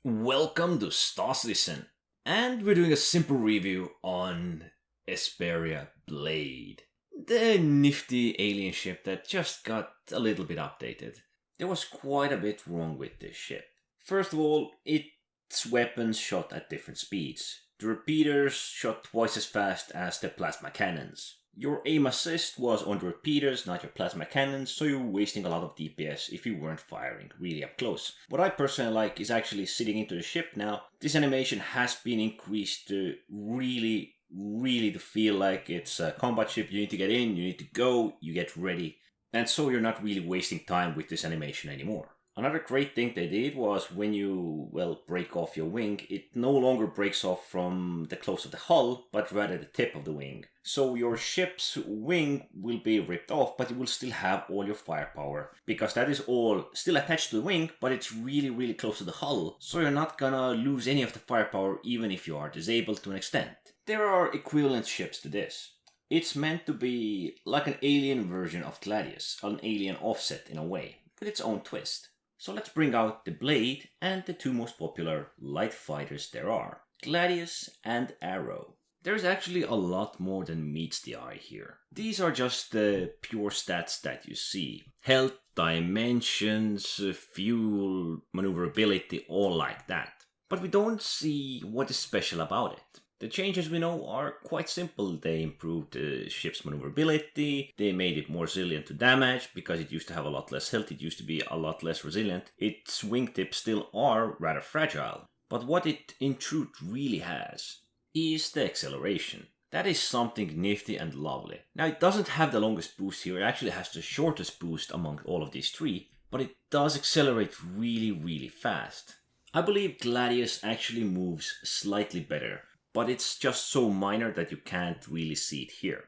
Welcome to Stars Listen, and we're doing a simple review on Esperia Blade, the nifty alien ship that just got a little bit updated. There was quite a bit wrong with this ship. First of all, its weapons shot at different speeds. The repeaters shot twice as fast as the plasma cannons. Your aim assist was on the repeaters, not your plasma cannons, so you were wasting a lot of DPS if you weren't firing really up close. What I personally like is actually sitting into the ship now. This animation has been increased to really to feel like it's a combat ship. You need to get in, you need to go, you get ready. And so you're not really wasting time with this animation anymore. Another great thing they did was when you, break off your wing, it no longer breaks off from the close of the hull, but rather the tip of the wing. So your ship's wing will be ripped off, but you will still have all your firepower. Because that is all still attached to the wing, but it's really close to the hull. So you're not gonna lose any of the firepower even if you are disabled to an extent. There are equivalent ships to this. It's meant to be like an alien version of Gladius, an alien offset in a way, with its own twist. So let's bring out the Blade and the two most popular light fighters there are, Gladius and Arrow. There's actually a lot more than meets the eye here. These are just the pure stats that you see. Health, dimensions, fuel, maneuverability, all like that. But we don't see what is special about it. The changes we know are quite simple. They improved the ship's maneuverability, they made it more resilient to damage, because it used to have a lot less health, it used to be a lot less resilient. Its wingtips still are rather fragile, but what it in truth really has is the acceleration. That is something nifty and lovely. Now it doesn't have the longest boost here, it actually has the shortest boost among all of these three, but it does accelerate really fast. I believe Gladius actually moves slightly better, but it's just so minor that you can't really see it here.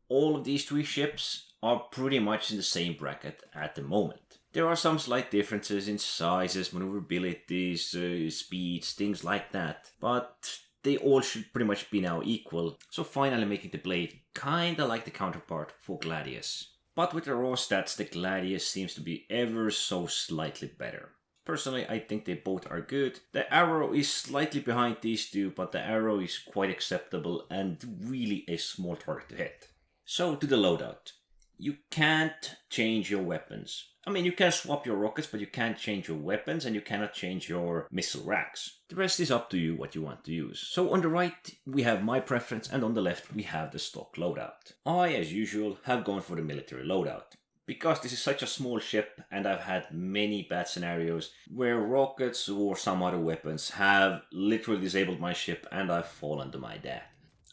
All of these three ships are pretty much in the same bracket at the moment. There are some slight differences in sizes, maneuverabilities, speeds, things like that, but they all should pretty much be now equal, so finally making the Blade kinda like the counterpart for Gladius. But with the raw stats, the Gladius seems to be ever so slightly better. Personally, I think they both are good. The Arrow is slightly behind these two, but the Arrow is quite acceptable and really a small target to hit. So to the loadout. You can't change your weapons. I mean, you can swap your rockets, but you can't change your weapons and you cannot change your missile racks. The rest is up to you what you want to use. So on the right, we have my preference, and on the left, we have the stock loadout. I, as usual, have gone for the military loadout. Because this is such a small ship, and I've had many bad scenarios where rockets or some other weapons have literally disabled my ship and I've fallen to my death.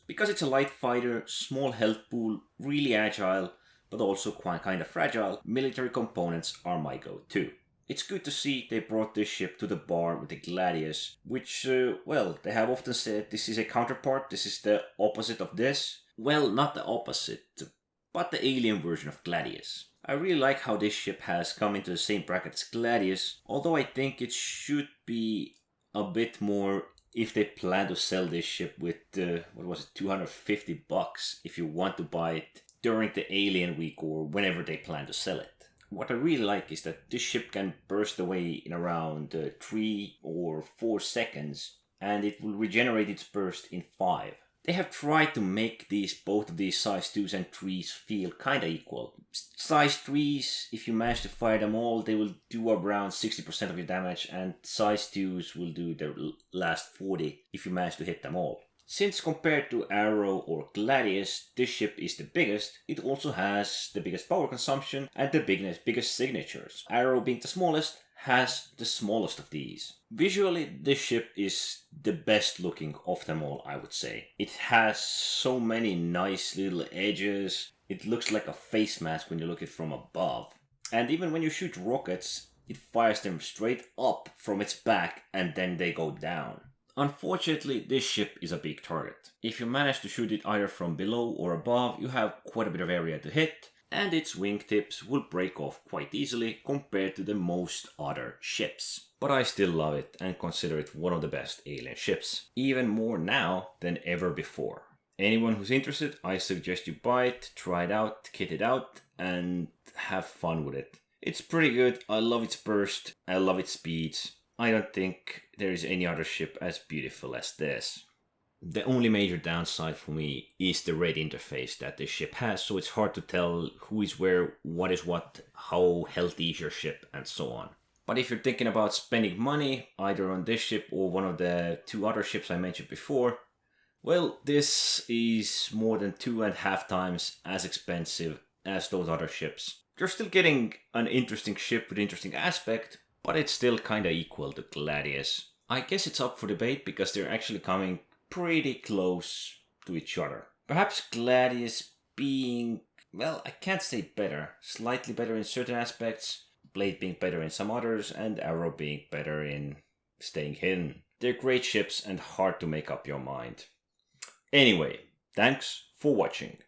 Because it's a light fighter, small health pool, really agile, but also quite kind of fragile, military components are my go-to. It's good to see they brought this ship to the bar with the Gladius, which, they have often said this is a counterpart, this is the opposite of this. Well, not the opposite, but the alien version of Gladius. I really like how this ship has come into the same bracket as Gladius, although I think it should be a bit more if they plan to sell this ship with, $250 if you want to buy it during the Alien Week or whenever they plan to sell it. What I really like is that this ship can burst away in around 3 or 4 seconds, and it will regenerate its burst in 5. They have tried to make both of these size 2s and 3s feel kinda equal. Size 3s, if you manage to fire them all, they will do around 60% of your damage, and size 2s will do their last 40 if you manage to hit them all. Since compared to Arrow or Gladius, this ship is the biggest, it also has the biggest power consumption and the biggest signatures. Arrow being the smallest, has the smallest of these. Visually, this ship is the best looking of them all, I would say. It has so many nice little edges. It looks like a face mask when you look at it from above. And even when you shoot rockets, it fires them straight up from its back and then they go down. Unfortunately, this ship is a big target. If you manage to shoot it either from below or above, you have quite a bit of area to hit, and its wingtips will break off quite easily compared to the most other ships. But I still love it and consider it one of the best alien ships, even more now than ever before. Anyone who's interested, I suggest you buy it, try it out, kit it out, and have fun with it. It's pretty good, I love its burst, I love its speeds. I don't think there is any other ship as beautiful as this. The only major downside for me is the red interface that this ship has, so it's hard to tell who is where, what is what, how healthy is your ship, and so on. But if you're thinking about spending money, either on this ship or one of the two other ships I mentioned before, well, this is more than 2.5 times as expensive as those other ships. You're still getting an interesting ship with interesting aspect, but it's still kinda equal to Gladius. I guess it's up for debate because they're actually coming pretty close to each other. Perhaps Gladius being, well, I can't say better, slightly better in certain aspects, Blade being better in some others, and Arrow being better in staying hidden. They're great ships and hard to make up your mind. Anyway, thanks for watching.